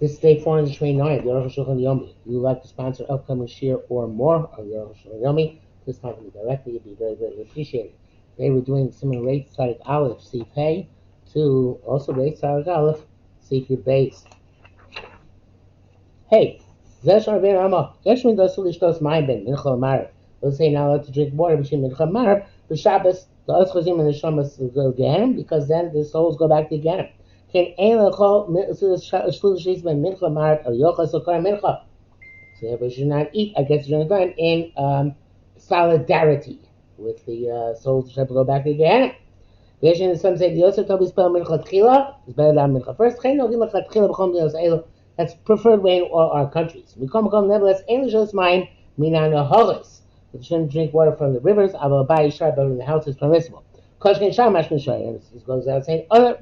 This is day 429 of the Arukh HaShulchan Yomi. If you would like to sponsor upcoming shir or more of the Arukh HaShulchan Yomi, please contact me directly. It'd be very greatly appreciated. Today we're doing similar rates, Tzadik Aleph, Sif Hey, to also rates, Tzadik Aleph, Sif Yud Beis. Hey, Zesh Arvin Rama, Yeshmin Dosul Ishtos Mayim Ben, Mincha Marav. Let's say now allowed to drink water between Mincha Marav, the Shabbos, the Otzchazim and the Shamas go Gehenim, because then the souls go back to Gehenim. Can ein lechol shlushis ben mincha marat al yochas okar mincha. So therefore, should not eat. I guess during the time in solidarity with the souls that have to go back to Gehenna. Some say the Yosef Tobi spell mincha tchila is better than mincha first. That's preferred way in all our countries. We come nevertheless ein l'shos mayim minan holis. We shouldn't drink water from the rivers. Aval bai yishar, but in the house is permissible. Koshkin Shah Mashkin Shah, and this goes out saying other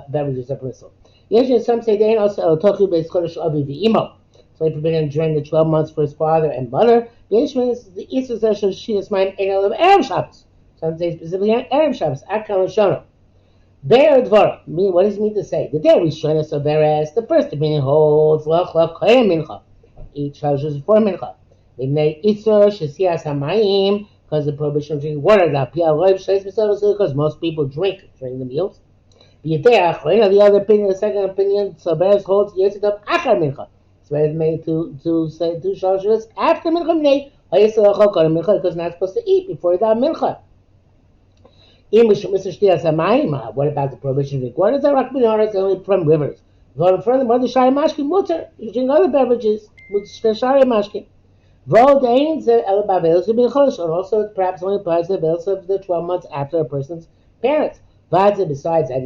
beverages are permissible. Usually some say they ain't also el tochu beis chodesh avi v'imo. So they forbidden during the 12 months for his father and mother. Yeshua is the Easter session Shias Mayim ain't el Erev Shabbos. Some say specifically on Erev Shabbos. Akal Shono. Be'er Dvora. What does it mean to say? The day we show us of Beres, the first opinion holds lach koyem mincha. Each Shabbos is for mincha. Ibnei Easter Shesias Hamayim. Because the prohibition of drinking water, because most people drink during the meals. The other opinion, the second opinion, so Beres holds Yosef of Achar Mincha. So Beres made to say 2 shalosh after Mincha, because not supposed to eat before you have Mincha. What about the prohibition of drinking water? It's only from rivers. Furthermore, the Shari Mashkin mutter, you drink other beverages, Shari Mashkin. And also it perhaps only applies to the bills of the 12 months after a person's parents. But besides that,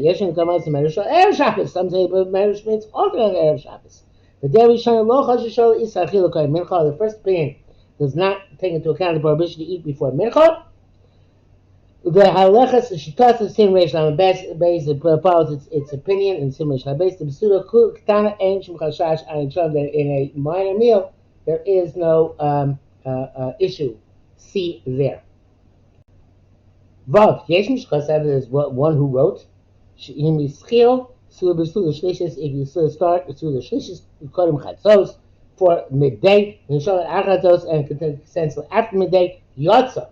some say marriage means alternate Erev Shabbos. The day we shine the first opinion does not take into account the prohibition to eat before mincha. The halachas the shitas of Sin Reish Lamed Beis follows its opinion in Sin Reish Lamed Beis. The Besuda Ktana Ein Shem Chashash Ayin Shom that in a minor meal there is no issue. See there. Vav, Yeshmish Chasav is one who wrote. If you start through the Shlishis, you call him Chatzos for midday, and you show it Achatzos and consents after midday, Yotza.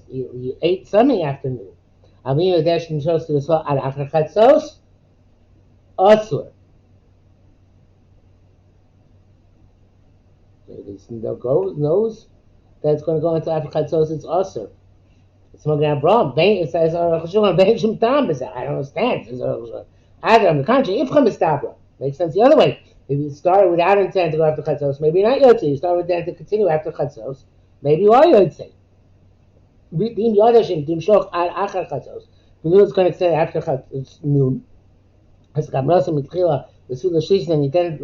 You ate something afternoon. Avinu Deshim shows to the Sol at Achatzos, Osur. The goat knows that it's going to go into after Chatzos, it's also. It's not going to have it says, I don't understand. It says, on the contrary, if Chamestabra, makes sense the other way. If you start without intent to go after Chatzos, maybe not Yotze. You start with intent to continue after Chatzos, maybe you are Yotze. You knew it's going to extend after Chatzos noon. As Gamrosa Mitchila, the Suda Shlish, and intended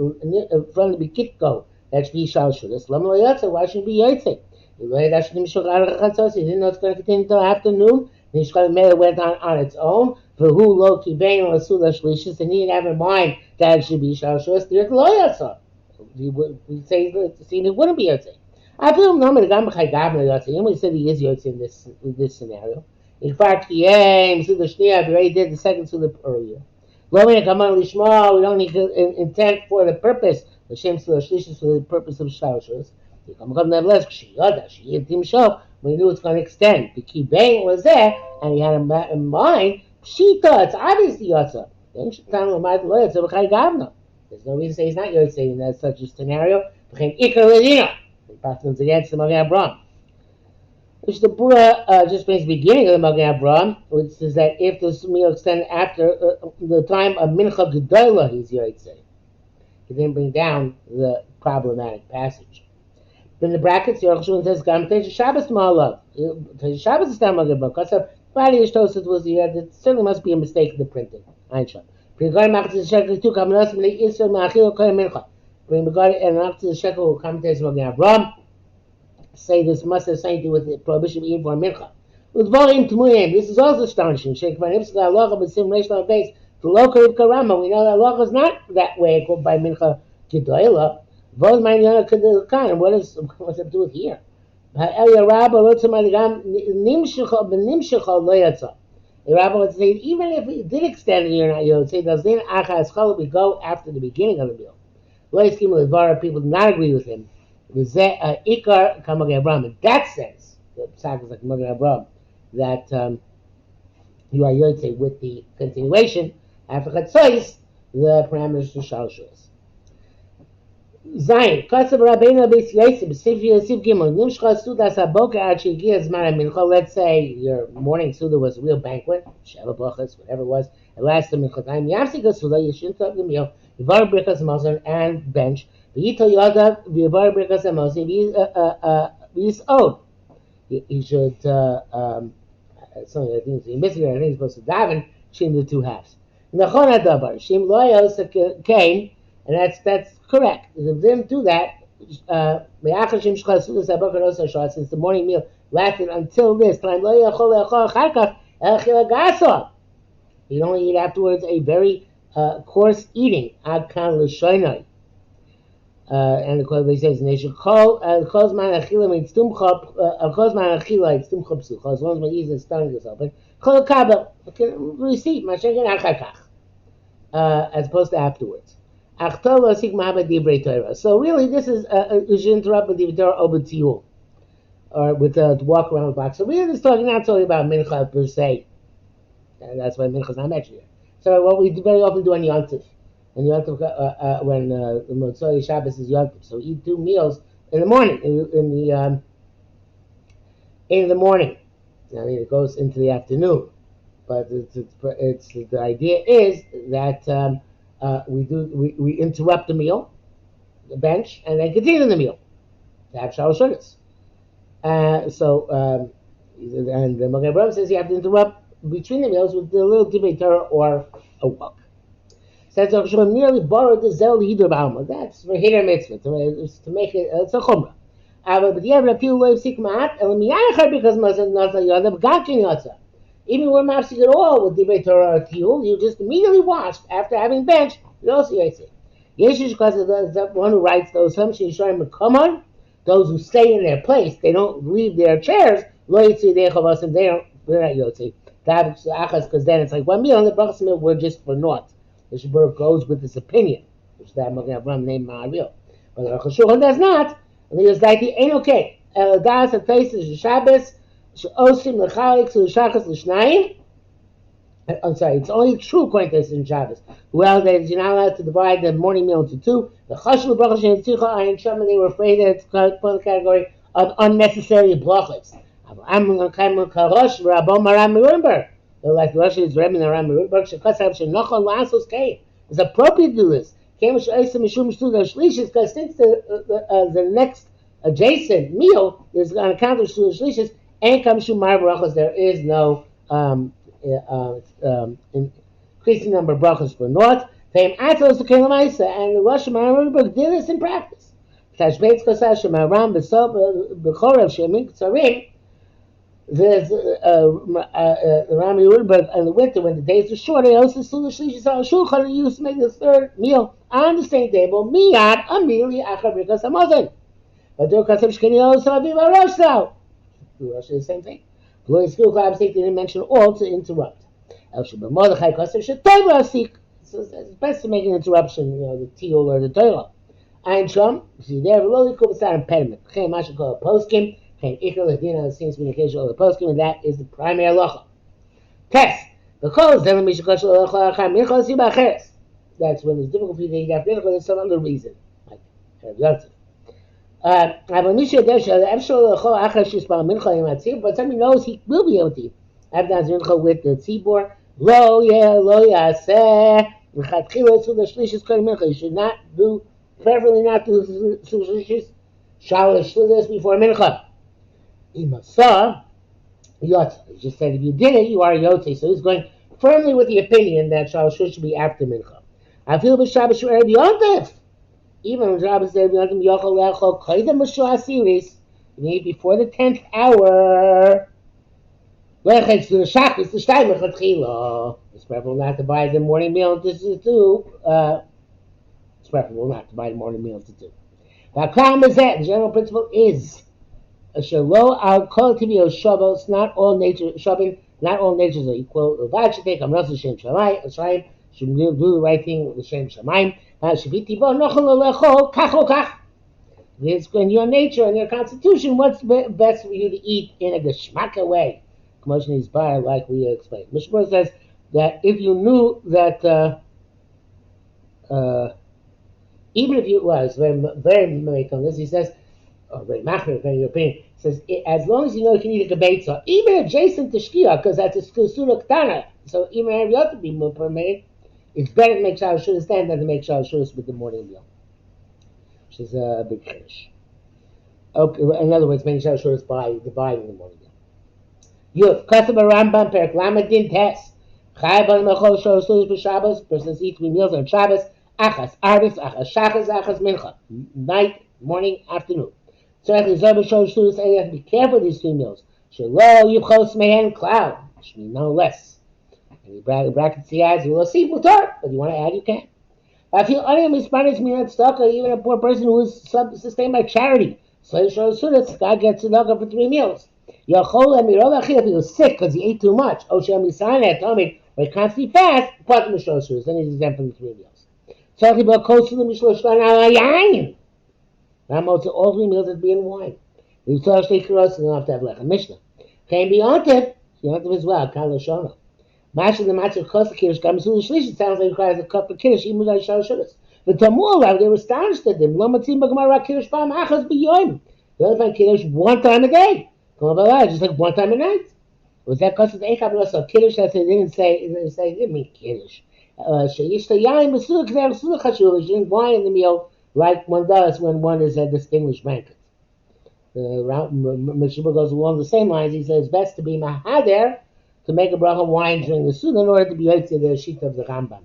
from the Bikitko. That should be Shalshudas. Why should it be Yotze? He didn't know it's going to continue until afternoon. The Mishkal went on its own. For who lo kibein or Suda Shlishis, and he didn't have in mind that it should be Shalshudas. There's Lo Yotze. We say it wouldn't be Yotze. I feel no matter Yotze. He only said he is Yotze in this scenario. In fact, Suda Shnia, we already did the second Suda earlier. We don't need intent for the purpose. The Shem Suda Shlishis for the purpose of Shalshus. Nevertheless, she himself, when he knew it's going to extend. The key bang was there, and he had in mind, Pshita, it's obviously Yotza. Then she told him, there's no reason to say he's not Yotze in that such a scenario. The Pastor's against the Magen Avraham. Which the Bura just brings the beginning of the Magen Avraham, which says that if this meal extended after the time of Mincha Gedolah, he's Yotze. He didn't bring down the problematic passage. In the brackets, the Arukh HaShulchan says, "Gam Teisha Shabbos Ma'alav." Teisha Shabbos is not Magen Avraham. Because Friday Yishtoset was here. There certainly must be a mistake in the printing. Einstein. Bring regarding Machzis Shekel too. Kamenos Mili Isra Ma'achil Koyem Mincha. Bring regarding and Machzis Shekel who commentates Magen Avraham say this must have something to do with the prohibition of eating for Mincha. With volume Tmuyim, this is also astonishing. Sheikh Van Ipsga Halacha B'Sim Reish Lamed Beis. The local Karama, we know that Halacha is not that way called by Mincha Gedolah. What's it to do with here? The rabbi would say, even if we did extend it, you're not Yotze, does then Achas Chol, we go after the beginning of the meal. People do not agree with him. Ikar Kamagay Abraham. In that sense, the psak is like Kamagay Abraham, that you are Yotze with the continuation. After Chatzos, the parameters to Shalshuas. Zayin, Kasav Rabbeinu Beis Yosef, B'Sif Yosef Gimel, Nimshcha Sudas HaBoker Ad Shegias Zman HaMincha. Let's say your morning Suda was a real banquet, Sheva Brachas, whatever it was, it lasted Mincha time. Yamsik Suda, you shouldn't have the meal, Yivar Birkas Hamazon, and bench. V'yito Yodav, V'yivar Birkas Hamazon, V'yis'od. He should, something I think he's missing here, I think he's supposed to daven, Shem the two halves. Nachon HaDavar, Shem Lo Yosef came, and that's correct. If they didn't do that, since the morning meal lasted until this time, you only eat afterwards a very coarse eating. And the Kohen says, as long as my ears and stomach is open, receive as opposed to afterwards. So really, this is you should interrupt with the Torah over Tiyul, or with the walk around the block. So really, this talking not only about Mincha per se, and that's why Mincha is not mentioned here. So what we very often do on Yontif, and Yontif when the Motzoi Shabbos is Yontif, so eat 2 meals in the morning. In the morning, I mean it goes into the afternoon, but it's the idea is that. We interrupt the meal, the bench, and then continue the meal to have Shalosh Shudas. And the Magen Avraham says you have to interrupt between the meals with a little Divrei Torah or a walk. Says Arukh HaShulchan nearly borrowed the Zel Hidur B'Alma. That's for Hidur Mitzvah to make it. It's a Chumrah. But the Yev Rapil Lo Yifsik Ma'at El Miyachar because Mazal Nazal Yodav Gakin Yotza. Even when mafsik at all with Divrei Torah or Tiyul, you just immediately washed after having benched. You also Yotze. Yeshish because the one who writes those some Shishayim come on, those who stay in their place, they don't leave their chairs. Lo Yotze Deichavasim, they're not Yotze. Because then it's like one meal and the brachas meal were just for naught. The Shabbat goes with this opinion, which that Magen Avraham named Ma'aril. But Arukh HaShulchan does not. And he was like, ain't okay. Das and faces Shabbos. I'm sorry, it's only true according to this in Shabbos. Well, that you're not allowed to divide the morning meal into 2. The Chashul Brachas and Tzicha, they were afraid that it's put in the category of unnecessary brachas. They're like the Russians, Rebbe and Ram Rudberg, it's appropriate to do this. Because since the next adjacent meal is on account of Shul Shlishis, and comes to Mar Brachas, there is no increasing number of brachas for naught. And the Russian Mar Rudberg did this in practice. There's Rami Rudberg in the winter when the days were short, they also used to make the third meal on the same table, miyad, immediately after Birkas Hamazon. But there are some Shkini also Aviva Rosh now. The Rosh is the same thing. Glory School Club they didn't mention all to interrupt. So it's best to make an interruption, the Tiyul or the Torah. Ein Shom, see there, Loli Kub is not impediment. Chen Masha called a poskim, Chen Iker Ladina seems to be an occasion of the poskim, and that is the primary halacha. Test. Because then Misha Kosh Halacha Mincha Siba Cheres. That's when it's difficult for you to eat after Mincha, there's some other reason. Like Yontif. But somebody knows he will be able to eat. Abdan's mincha with the tzibor. Lo yaseh. You should not do, preferably not do shlishis, shalosh shlidas before mincha. Imasa yotze. He just said if you did it, you are yotze. So he's going firmly with the opinion that shalosh should be after mincha. I feel b'Shabbos shu erev yontif. Even when Shabbos said you need before the 10th hour. It's preferable not to buy the morning meal into 2. It's preferable not to buy the morning meal into 2. The general principle is not all nature shopping Not all natures are equal. Uvad should take Amras Shem Shamayim. Should do the right thing with Shem Shamayim. Should be Tibo Nochel Lechol Kach O Kach. It's in your nature and your constitution. What's best for you to eat in a geschmacka way? Commotion is bar, like we explained. Mishmur says that if you knew that, even if you was very make on this, he says, or very machmir, very European, says as long as you know you can eat a gebetza, even adjacent to shkia, because that's a sura ktana, so even every other people permitted, it's better to make shalosh shudas than to make shalosh shudas with the morning meal, which is a big chiddush. Okay, in other words, making shalosh shudas by dividing the morning meal. Yuf kasab Rambam perak lamadin tes chayav al mechol shalosh shudas b'Shabbos. Person eats 3 meals on Shabbos. Achas arbis, achas shachas, achas mincha. Night, morning, afternoon. So you have to be careful with these 3 meals. Shelo yivchos mehen cloud. Should be no less. And he brackets the eyes. You will see mutar, but you want to add, you can. I feel unable to respond to me at stock, or even a poor person who is sustained by charity. So you show sudas, God gets tzedakah for 3 meals. Yachol and mirov achil if he was sick because he ate too much. Oshem Yisrael told me, or he constantly fast, but Mishra sudas, then he's exempt from the 3 meals. Talking about kosulim mishloshtan alayayin. Ramot all 3 meals have to be in wine. We saw shtei kiros, and you don't have to have lechem mishnah. Can't be yontif. Yontif as well. Kal lashona. Masha the matzah kosa kiddush gamisul shlish. It sounds like it requires a cup of kiddush even without shalosh shudas. The Tamul, they were astonished at them. Lo matzim b'gemara kiddush b'am achas b'yoyim. They only find kiddush 1 time a day. Just like 1 time a night. Was that because of the echad rosa kiddush that they didn't say? They didn't mean kiddush. Drink wine in the meal like one does when one is at distinguished banquet. Meshubah goes along the same lines. He says best to be mahader, to make a bracha wine during the suda in order to be able to the sheet of the Rambam.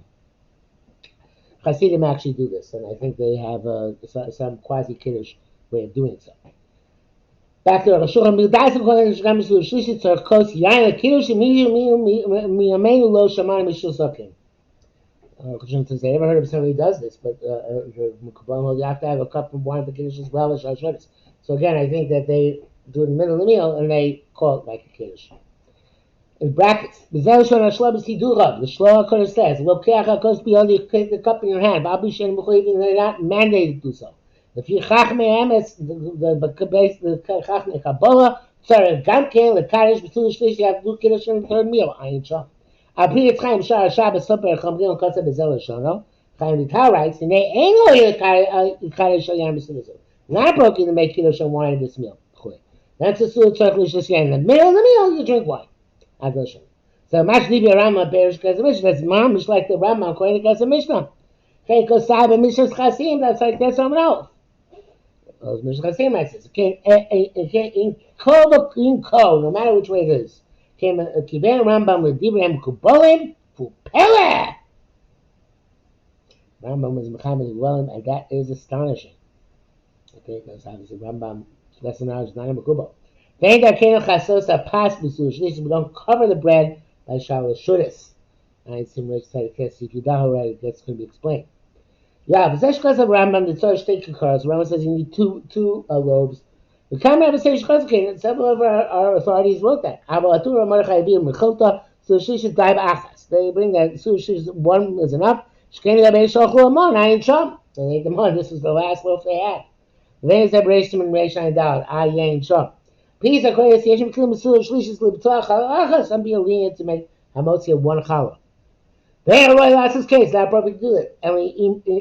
Hasidim actually do this, and I think they have some quasi kiddush way of doing so. Back to Arukh HaShulchan, Midas calling the Shagam Misul Shlishit Tzarkos Yain Kiddush Miyamenu Lo Shamayim Mishul Sokim. Says, I never heard of somebody who does this, but you have to have a cup of wine for kiddush as well as shalosh. So again, I think that they do it in the middle of the meal and they call it like a kiddush. In brackets, the Shloah Kodesh says, the cup in your hand, they're not mandated to do so. If you chachmei emes, the chachmei Kabbalah, sorry, gamken, the kaddish, you have to do kiddush in the 3rd meal. Ayin sham. Pri Chaim Shar Shabbos Super Chamrion Kotze Bezel Shono. Chaim Vital writes, and they ain't no kaddish yam b'sudas. Not broken to make kiddush and wine in this meal. That's a suda tzarich l'shlish in the middle of the meal. You drink wine. Agoshen. So much libya Rambam Perish Kaz Mishnah. That's mamish like the Rambam according to Kaz Mishnah. Chaim Kosai Mishnah's Chasim. That's like that's someone else. Those Mishnah Chasim I says. In ko, no matter which way it is. Came a Kiven Rambam with Divrei Kubolim for Pele. Rambam was Muhammad Wellim, and that is astonishing. Okay, because obviously Rambam lesson knowledge is not a Mekubo. Thank God, Keno Chasos a pass b'sush. We don't cover the bread by shalosh shudas. I seem to say if you die already, that's going to be explained. Yeah, but that's because of Rambam. The Torah state occurs. Rambam says you need two lobes. The Kamei Avasei Shchazkin, and several of our authorities wrote that. They bring that sushi, 1 is enough. They ate them on. This was the last loaf they had. Then they raised them in Reishan Dal. Ayin Sham. Please, according to some be lenient to make hamotzi of 1 challah. They had a right last case, not appropriate to do it. And we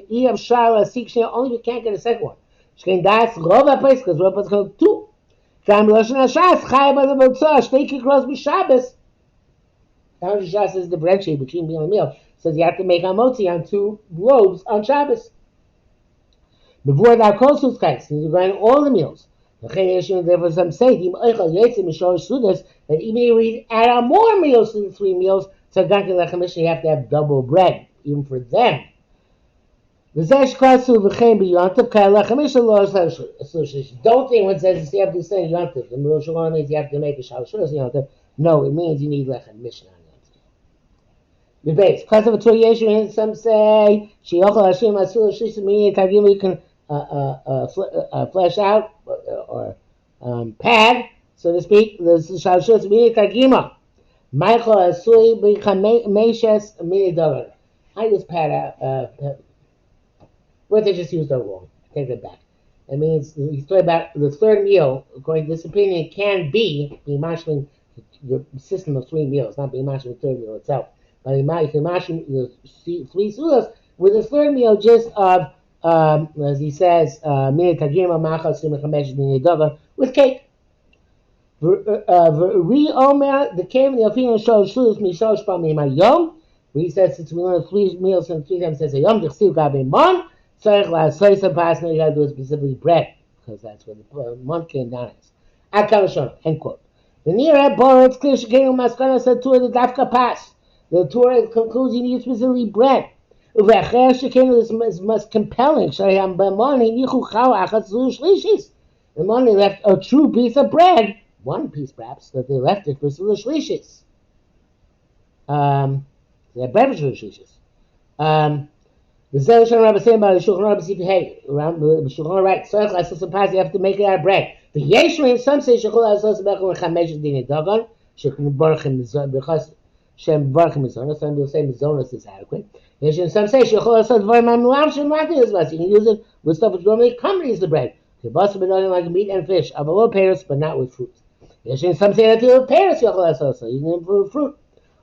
eat of shala, seek only if you can't get a second one. Shkein das rova place because rova is called 2. Kam Rosh Hashas Chai by the Motzah Shtei Kikros b'Shabbos. Now Shas is the bread shape between meal and meal. Says you have to make hamotzi on 2 loaves on Shabbos. Before that kosus kais, you're going all the meals. There was some say that even if we add more meals to the 3 meals, so you have to have double bread, even for them. Don't think when it says you have to say yontif. The Rosh Hashanah means you have to make a shalosh yontif. No, it means you need lechem mishnah on yontif. The base, because of a Torah, some say sheyochel Hashem asul shlish meaning tagim you can flesh out or pad, so to speak. The shalosh meaning tagima. Michael Asui Meshes Minidover. I just what they just used that wrong. Take it back. That means he's talking about the third meal, according to this opinion, can be mashing the system of 3 meals, not mashing the third meal itself. But he can mashing the 3 sudas with the third meal just of, as he says, with cake. Re Omer, the came in the opinion shows Shulus Mishosh Pamim Yom. He says since we learn 3 meals and 3 times says a Yom Dichsiv Gabi Mon. Tzarich LaSois Pasna, you got to do it specifically bread because that's what the month came down as. Akalashon, end quote. The near Bor, it's clear Shekenu Maskana said to the Dafka Pass. The Torah concludes you need specifically bread. Uvecher Shekenu is most compelling. Shayam Bamon Hinichu Chaw Achatz Shlishis. The money left a true piece of bread. One piece perhaps, that they left it for the shlishis. They're bread for shlishis. The Zelshon Rabbi saying about the Shulchan Rabbi hey, around the Shulchan right, so you have to make it out of bread. The Yeshua, some say Shechol Asos Bechol Chamesh Din Dagon, Shechol Barchim because Shem Barchim Mizonos, some will say Mizonos is adequate. Some say Shechol Asos Varman Muam Shem Mati is less. You can use it with stuff which normally accompanies the bread. Kibasa Benonim like meat and fish, Avalo pears, but not with fruit. Some say that you pears Shechol Asos, you can improve fruit.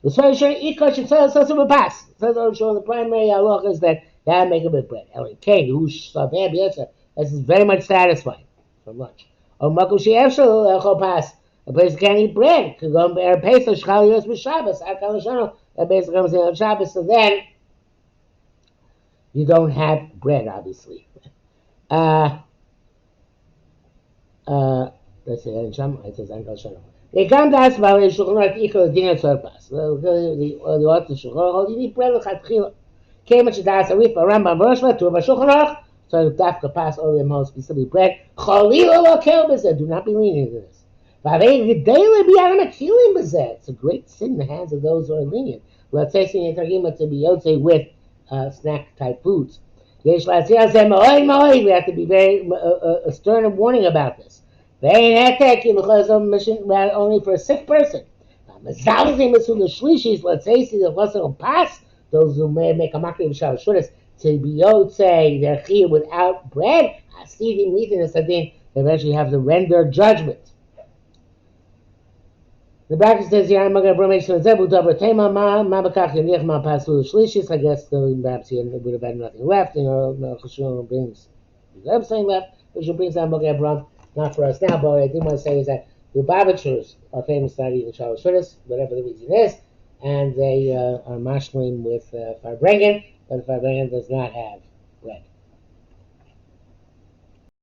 The Swear Shon Ikosh and Swear Asos of a pass. Says the primary halach is that that make a bit bread. Okay, this is very much satisfying for lunch. Oh, Makushi Efshel pass. A place can't eat bread. Could go and Pesach Shchalios b'Shabbos. Akalashano that basically comes in on Shabbos. So then you don't have bread, obviously. Let's see. It says Akalashano. They come to us about Shulchan Aruch Ikar Dinner Tzorpas. The author Shulchan Aruch, you need bread l'chatchila. Came at Shadas Arif Rambam Roshma to Shulchan Aruch. So Dafka pass all the most specifically bread. Chalila lo kel b'zeh. Do not be lenient to this. It's a great sin in the hands of those who are lenient. Let's say to be yotze with snack type foods. We have to be very stern and warning about this. Only for a sick person. Let's say see the lesson pass. Those who may make a mockery of Shabbos Shudas to be yotze their chiyuv without bread. They eventually have to render judgment. The bracket says here, I'm going to bring some zebu davar tema mabakach yeniach ma pasul shlishis. I guess perhaps he would have had nothing left. Chashul brings everything left. Chashul brings down Mogeh Bram. Not for us now, but what I do want to say is that the Lubavitchers are famous not eating Shabbos Shudas, whatever the reason is, and they are mashlim with farbrengen, but farbrengen does not have bread.